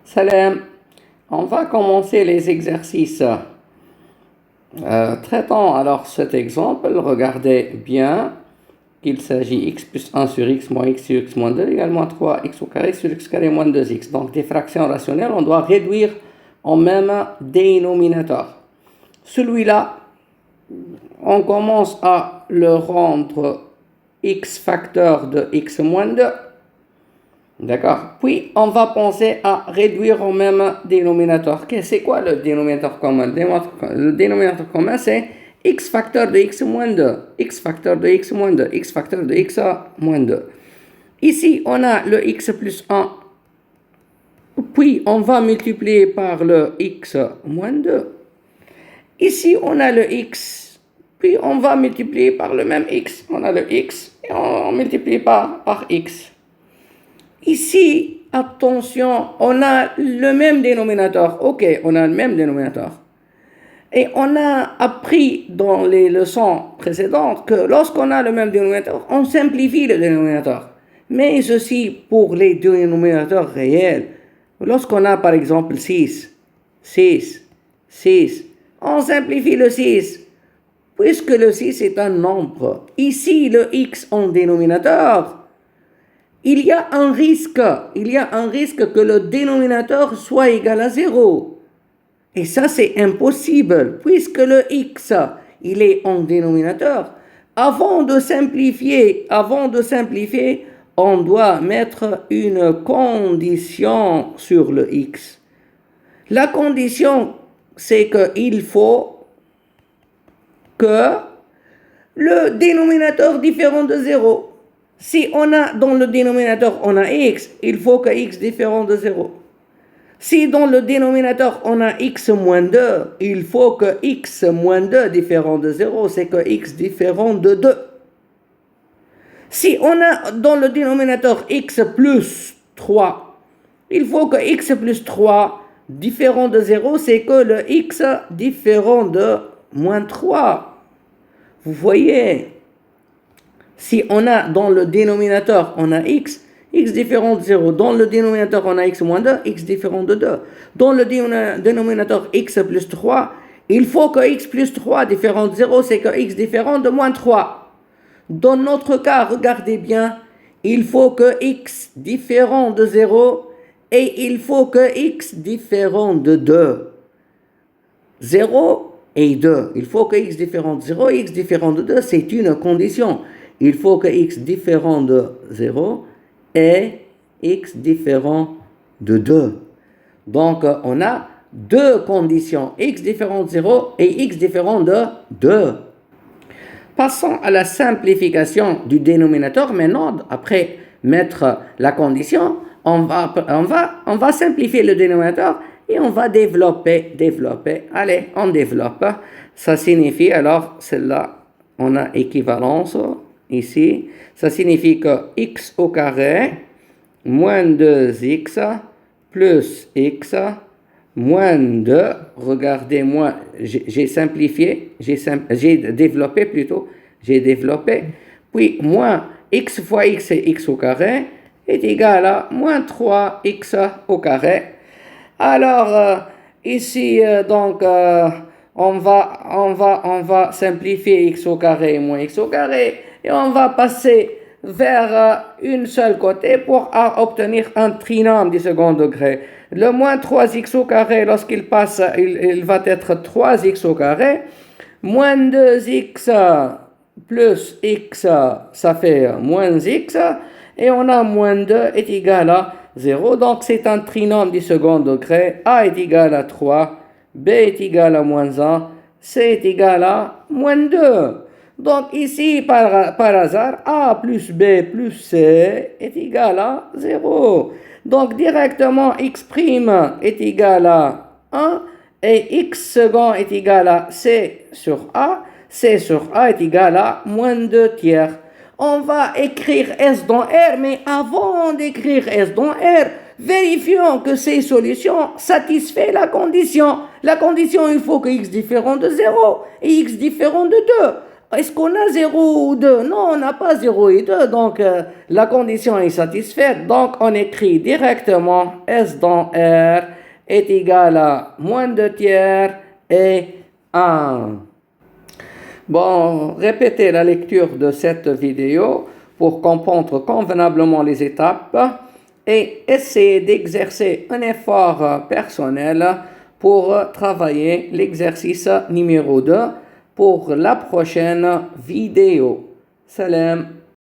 Salam, on va commencer les exercices. Traitons alors cet exemple. Regardez bien qu'il s'agit x plus 1 sur x moins x sur x moins 2 égale moins 3x au carré sur x carré moins 2x. Donc des fractions rationnelles, on doit réduire en même dénominateur. Celui-là, on commence à le rendre x facteur de x moins 2. D'accord. Puis, on va penser à réduire au même dénominateur. C'est quoi le dénominateur commun? Le dénominateur commun, c'est x facteur de x moins 2, x facteur de x moins 2, x facteur de x moins 2. Ici, on a le x plus 1. Puis, on va multiplier par le x moins 2. Ici, on a le x. Puis, on va multiplier par le même x. On a le x et on multiplie par x. Ici, attention, on a le même dénominateur. Ok, on a le même dénominateur. Et on a appris dans les leçons précédentes que lorsqu'on a le même dénominateur, on simplifie le dénominateur. Mais ceci pour les dénominateurs réels. Lorsqu'on a par exemple 6, on simplifie le 6. Puisque le 6 est un nombre. Ici, le x en dénominateur, il y a un risque que le dénominateur soit égal à 0. Et ça, c'est impossible, puisque le x, il est en dénominateur. Avant de simplifier, on doit mettre une condition sur le x. La condition, c'est qu'il faut que le dénominateur différent de 0. Si on a dans le dénominateur on a x, il faut que x différent de 0. Si dans le dénominateur on a x moins 2, il faut que x moins 2 différent de 0, c'est que x différent de 2. Si on a dans le dénominateur x plus 3, il faut que x plus 3 différent de 0, c'est que le x différent de moins 3. Vous voyez? Si on a dans le dénominateur, on a x différent de 0. Dans le dénominateur, on a x moins 2, x différent de 2. Dans le dénominateur x plus 3, il faut que x plus 3 différent de 0, c'est que x différent de moins 3. Dans notre cas, regardez bien, il faut que x différent de 0 et il faut que x différent de 2. 0 et 2. Il faut que x différent de 0 et x différent de 2, c'est une condition. Il faut que x différent de 0 et x différent de 2. Donc, on a deux conditions, x différent de 0 et x différent de 2. Passons à la simplification du dénominateur. Maintenant, après mettre la condition, on va simplifier le dénominateur et on va développer. Allez, on développe. Ça signifie, alors, celle-là, on a équivalence. Ici, ça signifie que x au carré moins 2x plus x moins 2, regardez-moi, j'ai simplifié, j'ai développé, puis moins x fois x et x au carré est égal à moins 3x au carré. Alors, ici, donc, on va simplifier x au carré moins x au carré. Et on va passer vers une seule côté pour obtenir un trinôme du second degré. Le moins 3x au carré, lorsqu'il passe, il va être 3x au carré. Moins 2x plus x, ça fait moins x. Et on a moins 2 est égal à 0. Donc c'est un trinôme du second degré. A est égal à 3, B est égal à moins 1, C est égal à moins 2. Donc ici, par hasard, A plus B plus C est égal à 0. Donc directement, x' est égal à 1 et x second est égal à C sur A. C sur A est égal à moins 2 tiers. On va écrire S dans R, mais avant d'écrire S dans R, vérifions que ces solutions satisfont la condition. La condition, il faut que x différent de 0 et x différent de 2. Est-ce qu'on a 0 ou 2? Non, on n'a pas 0 et 2, donc la condition est satisfaite. Donc on écrit directement S dans R est égal à moins 2 tiers et 1. Bon, répétez la lecture de cette vidéo pour comprendre convenablement les étapes et essayez d'exercer un effort personnel pour travailler l'exercice numéro 2 pour la prochaine vidéo. Salam.